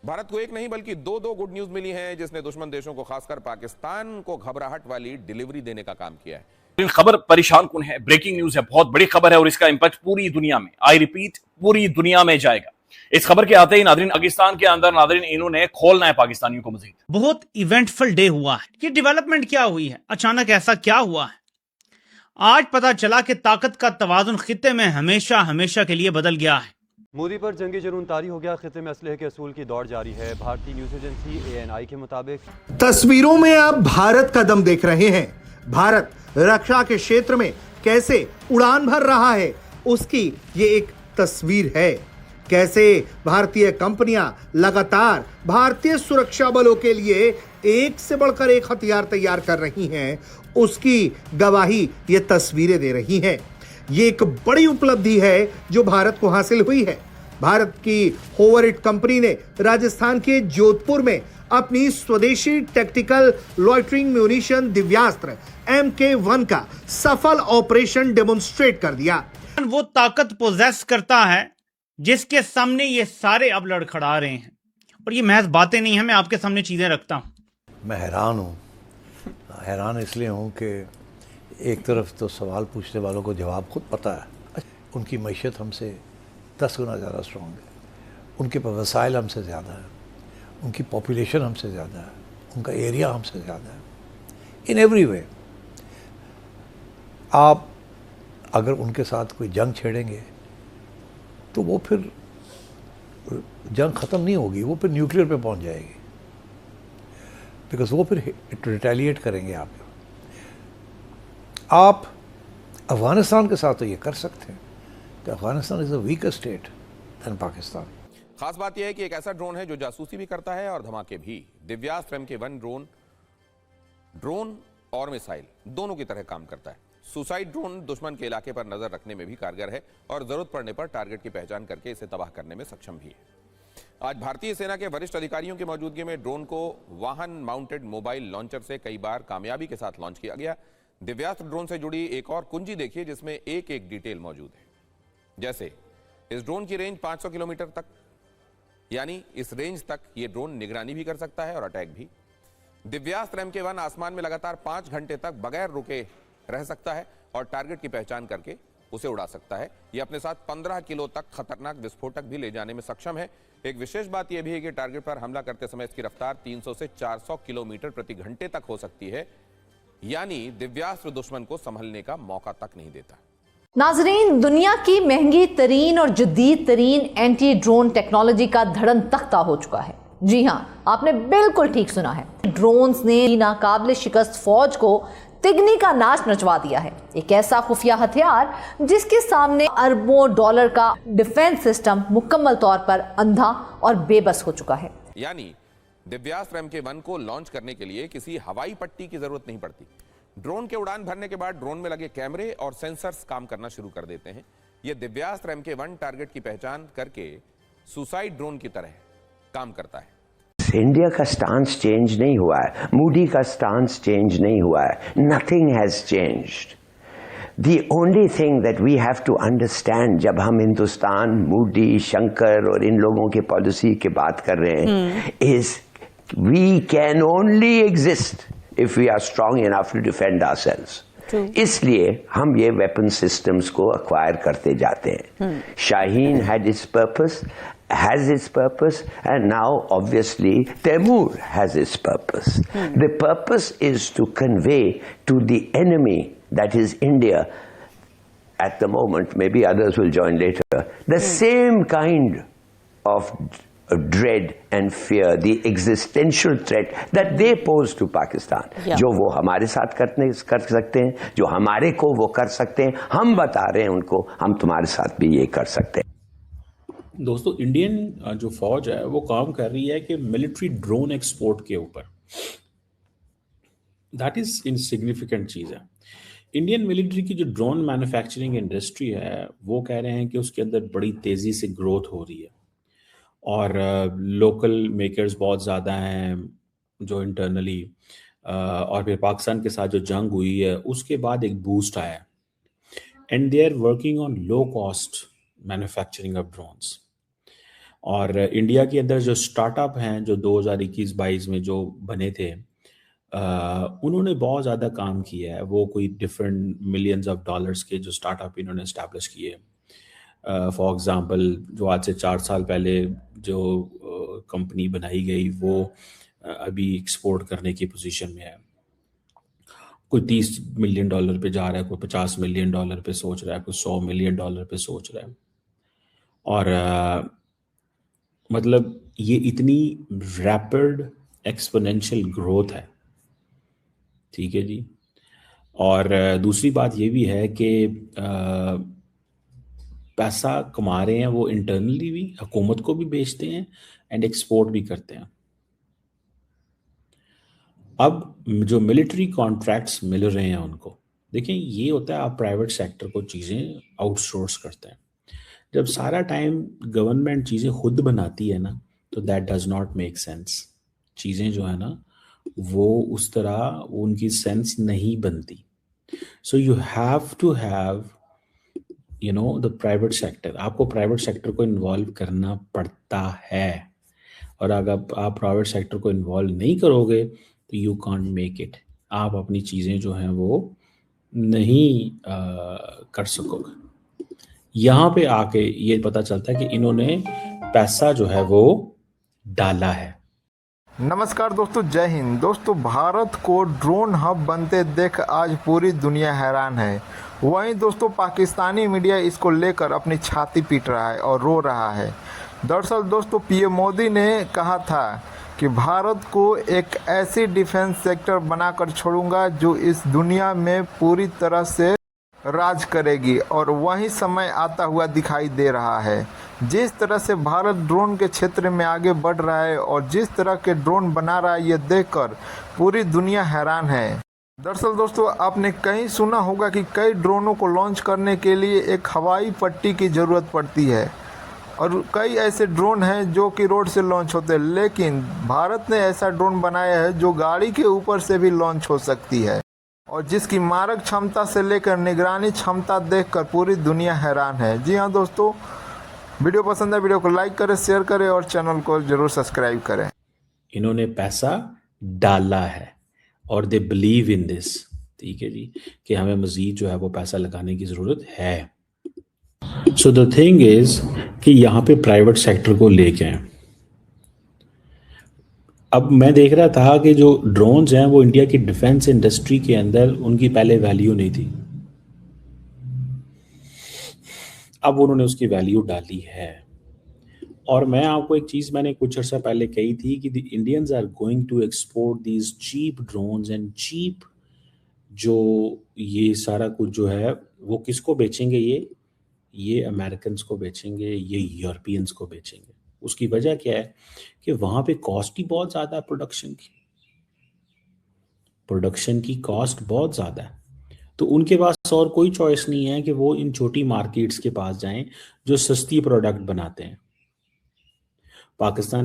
भारत को एक नहीं बल्कि दो दो गुड न्यूज मिली हैं, जिसने दुश्मन देशों को खासकर पाकिस्तान को घबराहट वाली डिलीवरी देने का काम किया है। खबर परेशान कौन है, ब्रेकिंग न्यूज है, बहुत बड़ी खबर है और इसका इंपैक्ट पूरी दुनिया में, आई रिपीट, पूरी दुनिया में जाएगा। इस खबर के आते ही नादरीन, पाकिस्तान के अंदर नादरीन इन्होंने खोलना है पाकिस्तानियों को मजीद। बहुत इवेंटफुल डे हुआ है। ये डेवलपमेंट क्या हुई है, अचानक ऐसा क्या हुआ है? आज पता चला कि ताकत का तवाजुन खित्ते में हमेशा हमेशा के लिए बदल गया है। मोदी पर जंगी जुनून तारी हो गया, खित्ते में असलहे के असूल की दौड़ जारी है। भारतीय न्यूज एजेंसी ANI के मुताबिक तस्वीरों में आप भारत का दम देख रहे हैं। भारत रक्षा के क्षेत्र में कैसे उड़ान भर रहा है, उसकी ये एक तस्वीर है। कैसे भारतीय कंपनियां लगातार भारतीय सुरक्षा बलों के लिए एक से बढ़कर एक हथियार तैयार कर रही हैं, उसकी गवाही ये तस्वीरें दे रही हैं। ये एक बड़ी उपलब्धि है जो भारत को हासिल हुई है। भारत की होवरिट कंपनी ने राजस्थान के जोधपुर में अपनी स्वदेशी tactical loitering munition Divyastra MK1 का सफल ऑपरेशन डेमोन्स्ट्रेट कर दिया। वो ताकत पोजेस करता है जिसके सामने ये सारे अब लड़खड़ा रहे हैं। और ये महज बातें नहीं है, मैं आपके सामने चीजें रखता हूं। मैं हैरान हूँ। हैरान इसलिए हूँ कि एक तरफ तो सवाल पूछने वालों को जवाब खुद पता है। उनकी मैशत हमसे 10 गुना ज़्यादा स्ट्रॉन्ग है, उनके पास वसाइल हमसे ज़्यादा है, उनकी पॉपुलेशन हमसे ज़्यादा है, उनका एरिया हमसे ज़्यादा है, इन एवरी वे। आप अगर उनके साथ कोई जंग छेड़ेंगे तो वो फिर जंग ख़त्म नहीं होगी, वो फिर न्यूक्लियर पे पहुंच जाएगी, बिकॉज वो फिर रिटेलिएट करेंगे आप अफगानिस्तान के साथ तो ये कर सकते हैं कि Afghanistan is a weaker state than Pakistan. खास बात यह है कि एक ऐसा ड्रोन है जो जासूसी भी करता है और धमाके भी। दिव्यास्त्र MK1 ड्रोन और मिसाइल दोनों की तरह काम करता है। सुसाइड ड्रोन दुश्मन के इलाके पर नजर रखने में भी कारगर है और जरूरत पड़ने पर टारगेट की पहचान करके इसे तबाह करने में सक्षम भी है। आज भारतीय सेना के वरिष्ठ अधिकारियों की मौजूदगी में ड्रोन को वाहन माउंटेड मोबाइल लॉन्चर से कई बार कामयाबी के साथ लॉन्च किया गया। दिव्यास्त्र ड्रोन से जुड़ी एक और कुंजी देखिए, जिसमें एक एक डिटेल मौजूद है। जैसे इस ड्रोन की रेंज 500 किलोमीटर तक, यानी इस रेंज तक ये ड्रोन निगरानी भी कर सकता है और अटैक भी। दिव्यास्त्र MK1 आसमान में लगातार 5 घंटे तक बगैर रुके रह सकता है और टारगेट की पहचान करके उसे उड़ा सकता है। यह अपने साथ 15 किलो तक खतरनाक विस्फोटक भी ले जाने में सक्षम है। एक विशेष बात यह भी है कि टारगेट पर हमला करते समय इसकी रफ्तार 300 से 400 किलोमीटर प्रति घंटे तक हो सकती है, यानी दिव्यास्त्र दुश्मन को संभलने का मौका तक नहीं देता। नाजरीन, दुनिया की महंगी तरीन और जदीद तरीन एंटी ड्रोन टेक्नोलॉजी का धड़न तख्ता हो चुका है। जी हां, आपने बिल्कुल ठीक सुना है। ड्रोन्स ने नाकाबिल शिकस्त फौज को तिगनी का नाच नचवा दिया है। एक ऐसा खुफिया हथियार जिसके सामने अरबों डॉलर का डिफेंस सिस्टम मुकम्मल तौर पर अंधा और बेबस हो चुका है। यानी दिव्यास्त्र MK1 को लॉन्च करने के लिए किसी हवाई पट्टी की जरूरत नहीं पड़ती। ड्रोन के उड़ान भरने के बाद ड्रोन में लगे कैमरे और सेंसर्स काम करना शुरू कर देते हैं। यह दिव्यास्त्र MK1 टारगेट की पहचान करके सुसाइड ड्रोन की तरह काम करता है। इंडिया का स्टांस चेंज नहीं हुआ है, मूडी का स्टांस चेंज नहीं हुआ है, nothing has changed. The only thing that we have to understand जब हम हिंदुस्तान, मूडी, शंकर और इन लोगों के पॉलिसी की बात कर रहे हैं, is we can only exist if we are strong enough to defend ourselves. इसलिए हम ये वेपन सिस्टम्स को अक्वायर करते जाते हैं। Shaheen had its purpose and now obviously Taimur has its purpose. The purpose is to convey to the enemy, that is India at the moment, maybe others will join later, the same kind of dread and fear, the existential threat that they pose to Pakistan. जो वो हमारे साथ कर सकते हैं, जो हमारे को वो कर सकते हैं, हम बता रहे हैं उनको हम तुम्हारे साथ भी ये कर सकते हैं। दोस्तों, इंडियन जो फौज है वो काम कर रही है कि मिलिट्री ड्रोन एक्सपोर्ट के ऊपर, दैट इज इनसिग्निफिकेंट चीज़ है। इंडियन मिलिट्री की जो ड्रोन मैन्युफैक्चरिंग इंडस्ट्री है वो कह रहे हैं कि उसके अंदर बड़ी तेज़ी से ग्रोथ हो रही है और लोकल मेकर्स बहुत ज़्यादा हैं जो इंटरनली, और फिर पाकिस्तान के साथ जो जंग हुई है उसके बाद एक बूस्ट आया and they are working on low cost manufacturing of drones. और इंडिया के अंदर जो स्टार्टअप हैं जो 2021-22 में जो बने थे, उन्होंने बहुत ज़्यादा काम किया है। वो कोई डिफरेंट मिलियंस ऑफ डॉलर्स के जो स्टार्टअप इन्होंने इस्टेब्लिश किए। फॉर एग्जांपल जो आज से 4 साल पहले जो कंपनी बनाई गई वो अभी एक्सपोर्ट करने की पोजीशन में है। कोई $30 मिलियन पे जा रहा है, कोई $50 मिलियन पे सोच रहा है, कोई $100 मिलियन पे सोच रहा है। और मतलब ये इतनी रैपिड एक्सपोनेंशियल ग्रोथ है, ठीक है जी। और दूसरी बात ये भी है कि पैसा कमा रहे हैं वो इंटरनली भी, हुकूमत को भी बेचते हैं एंड एक्सपोर्ट भी करते हैं। अब जो मिलिट्री कॉन्ट्रैक्ट्स मिल रहे हैं उनको, देखें ये होता है आप प्राइवेट सेक्टर को चीज़ें आउटसोर्स करते हैं। जब सारा टाइम गवर्नमेंट चीज़ें खुद बनाती है ना, तो that does not make sense. चीज़ें जो है ना वो उस तरह उनकी सेंस नहीं बनती। So you have to have the private sector. आपको प्राइवेट सेक्टर को इन्वॉल्व करना पड़ता है, और अगर आप प्राइवेट सेक्टर को इन्वॉल्व नहीं करोगे तो यू कांट मेक इट। आप अपनी चीज़ें जो हैं वो नहीं कर सकोगे। यहाँ पे आके ये पता चलता है कि इन्होंने पैसा जो है वो डाला है। नमस्कार दोस्तों, जय हिंद। दोस्तों, भारत को ड्रोन हब बनते देख आज पूरी दुनिया हैरान है। वहीं दोस्तों पाकिस्तानी मीडिया इसको लेकर अपनी छाती पीट रहा है और रो रहा है। दरअसल दोस्तों पीएम मोदी ने कहा था कि भारत को एक ऐसी डिफेंस सेक्टर बनाकर छोड़ूंगा जो इस दुनिया में पूरी तरह से राज करेगी, और वही समय आता हुआ दिखाई दे रहा है। जिस तरह से भारत ड्रोन के क्षेत्र में आगे बढ़ रहा है और जिस तरह के ड्रोन बना रहा है, ये देखकर पूरी दुनिया हैरान है। दरअसल दोस्तों आपने कहीं सुना होगा कि कई ड्रोनों को लॉन्च करने के लिए एक हवाई पट्टी की ज़रूरत पड़ती है, और कई ऐसे ड्रोन हैं जो कि रोड से लॉन्च होते हैं, लेकिन भारत ने ऐसा ड्रोन बनाया है जो गाड़ी के ऊपर से भी लॉन्च हो सकती है, और जिसकी मारक क्षमता से लेकर निगरानी क्षमता देखकर पूरी दुनिया हैरान है। जी हाँ दोस्तों, वीडियो पसंद है वीडियो को लाइक करें, शेयर करें और चैनल को जरूर सब्सक्राइब करें। इन्होंने पैसा डाला है और दे बिलीव इन दिस, ठीक है जी, कि हमें मजीद जो है वो पैसा लगाने की ज़रूरत है। सो द थिंग इज कि यहाँ पे प्राइवेट सेक्टर को लेके हैं। अब मैं देख रहा था कि जो ड्रोन्स हैं वो इंडिया की डिफेंस इंडस्ट्री के अंदर उनकी पहले वैल्यू नहीं थी, अब उन्होंने उसकी वैल्यू डाली है। और मैं आपको एक चीज़ मैंने कुछ अर्सा पहले कही थी कि the Indians are going to export these cheap drones and cheap, जो ये सारा कुछ जो है वो किसको बेचेंगे, ये अमेरिकन्स को बेचेंगे, ये यूरोपियंस को बेचेंगे। उसकी वजह क्या है कि वहाँ पे कॉस्ट ही बहुत ज़्यादा है, प्रोडक्शन की कॉस्ट बहुत ज़्यादा है। तो उनके पास और कोई चॉइस नहीं है कि वो इन छोटी मार्केट्स के पास जाएं जो सस्ती प्रोडक्ट बनाते हैं। पाकिस्तान